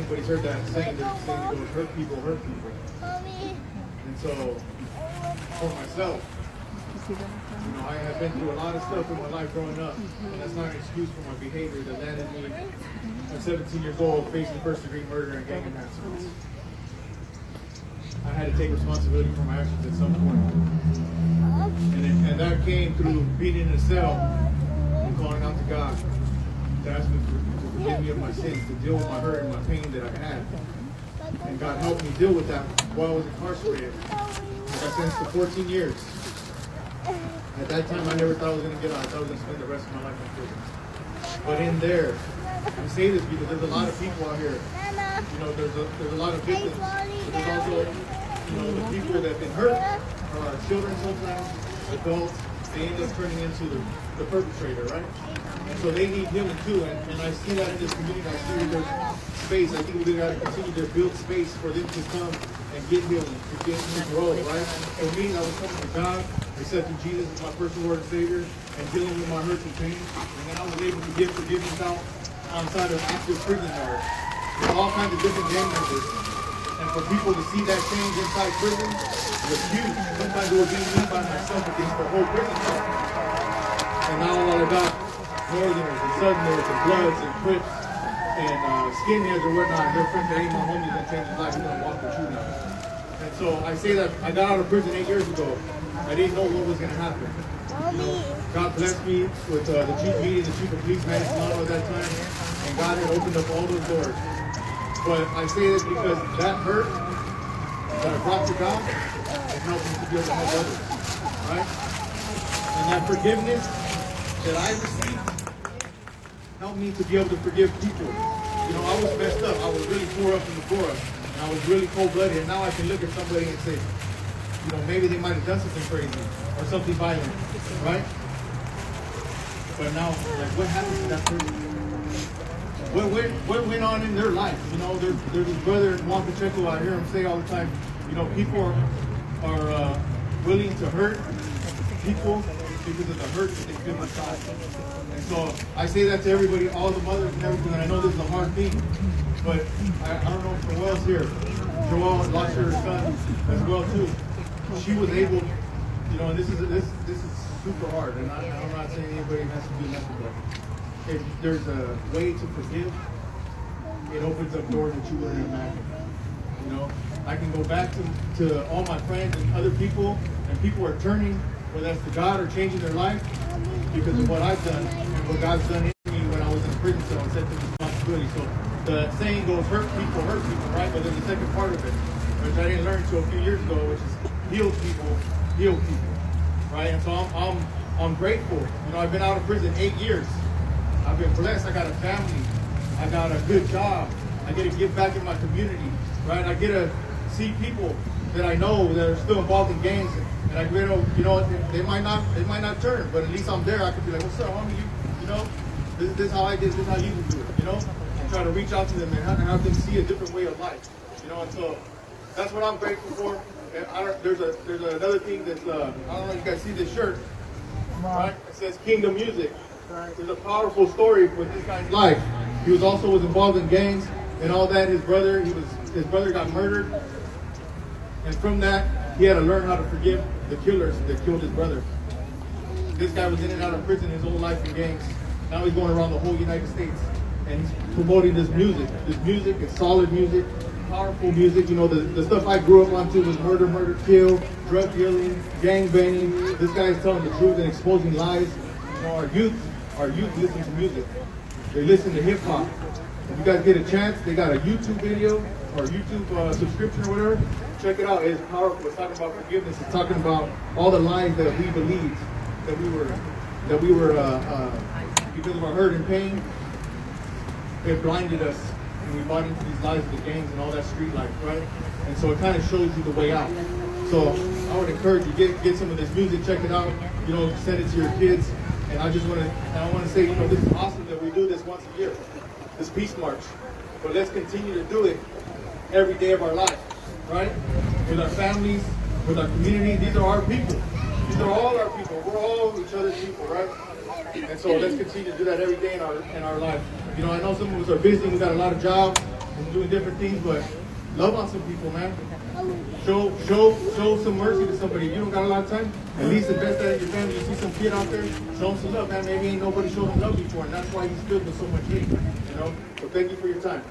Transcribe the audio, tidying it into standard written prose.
anybody's heard that saying, that saying goes, hurt people hurt people. And so, for myself, I have been through a lot of stuff in my life growing up, and that's not an excuse for my behavior that landed me at 17 years old facing first-degree murder and gang enhancements. I had to take responsibility for my actions at some point. And that came through being in a cell and calling out to God to ask me to forgive me of my sins, to deal with my hurt and my pain that I had. And God helped me deal with that while I was incarcerated. I got sentenced to 14 years. At that time, I never thought I was going to get out. I thought I was going to spend the rest of my life in prison. But in there, I say this because there's a lot of people out here. There's a lot of victims. But there's also, the people that have been hurt are children sometimes, adults. They end up turning into the perpetrator, right? And so they need healing too. And I see that in this community. I see that there's space. I think we've got to continue to build space for them to come and get healing, to get to grow, right? For me, I was coming to God, accepting Jesus as my personal Lord and Savior, and dealing with my hurts and pain. And then I was able to give forgiveness out outside of active prison yards with all kinds of different gang members. And for people to see that change inside prison was huge. Sometimes it would be me by myself against the whole prison camp. And now all I got Northerners and Southerners and Bloods and Crips and skinheads or whatnot. Their friends that ain't my homies that changed his life. He's gonna walk with you now. And so I say that I got out of prison 8 years ago. I didn't know what was gonna happen. God blessed me with the chief meeting, the chief of police, Madison at that time, and God had opened up all those doors. But I say this because that hurt that I brought to God has helped me to be able to help others, right? And that forgiveness that I received helped me to be able to forgive people. I was messed up. I was really tore up in the floor, and I was really cold-blooded. And now I can look at somebody and say, maybe they might have done something crazy or something violent, right? But now, what happened to that person? What went on in their life? There's this brother in Juan Pacheco, I hear him say all the time, people are willing to hurt people because of the hurt that they feel inside. And so I say that to everybody, all the mothers and everything, and I know this is a hard thing, but I don't know if Joelle's here. Joelle lost her son as well too. She was able, and this is super hard, and I'm not saying anybody has to do nothing, but if there's a way to forgive, it opens up doors that you wouldn't imagine. I can go back to all my friends and other people, and people are turning, whether that's to God or changing their life, because of what I've done and what God's done in me when I was in prison, so I said the responsibility. So the saying goes, hurt people, right? But there's the second part of it, which I didn't learn until a few years ago, which is heal people, right? And so I'm grateful. I've been out of prison 8 years. I've been blessed. I got a family. I got a good job. I get to give back in my community, right? I get to see people that I know that are still involved in gangs, and I get to, they might not turn, but at least I'm there. I could be like, what's up, homie? This is how I did. This is how you would do it, and try to reach out to them and have them see a different way of life, and so that's what I'm grateful for. And there's another thing that's I don't know if you guys see this shirt, right? It says Kingdom Music. There's a powerful story with this guy's life. He was involved in gangs and all that. His brother got murdered, and from that he had to learn how to forgive the killers that killed his brother. This guy was in and out of prison his whole life in gangs. Now he's going around the whole United States and he's promoting this music. This music is solid music, powerful music. The stuff I grew up onto was murder, kill, drug dealing, gang banging. This guy is telling the truth and exposing lies. Our youth listen to music. They listen to hip hop. If you guys get a chance, they got a YouTube video or YouTube subscription or whatever. Check it out. It's powerful. It's talking about forgiveness. It's talking about all the lies that we believed, that we were because of our hurt and pain. It blinded us, and we bought into these lies of the gangs and all that street life, right? And so it kind of shows you the way out. So I would encourage you get some of this music. Check it out. Send it to your kids. And I want to say, this is awesome that we do this once a year, this Peace March. But let's continue to do it every day of our life, right? With our families, with our community. These are our people. These are all our people. We're all each other's people, right? And so let's continue to do that every day in our life. I know some of us are busy. We got a lot of jobs. and doing different things, but love on some people, man. Show some mercy to somebody. If you don't got a lot of time, at least invest that in your family. You see some kid out there, show him some love, man. Maybe ain't nobody showed him love before, and that's why he's filled with so much hate, you know? So thank you for your time.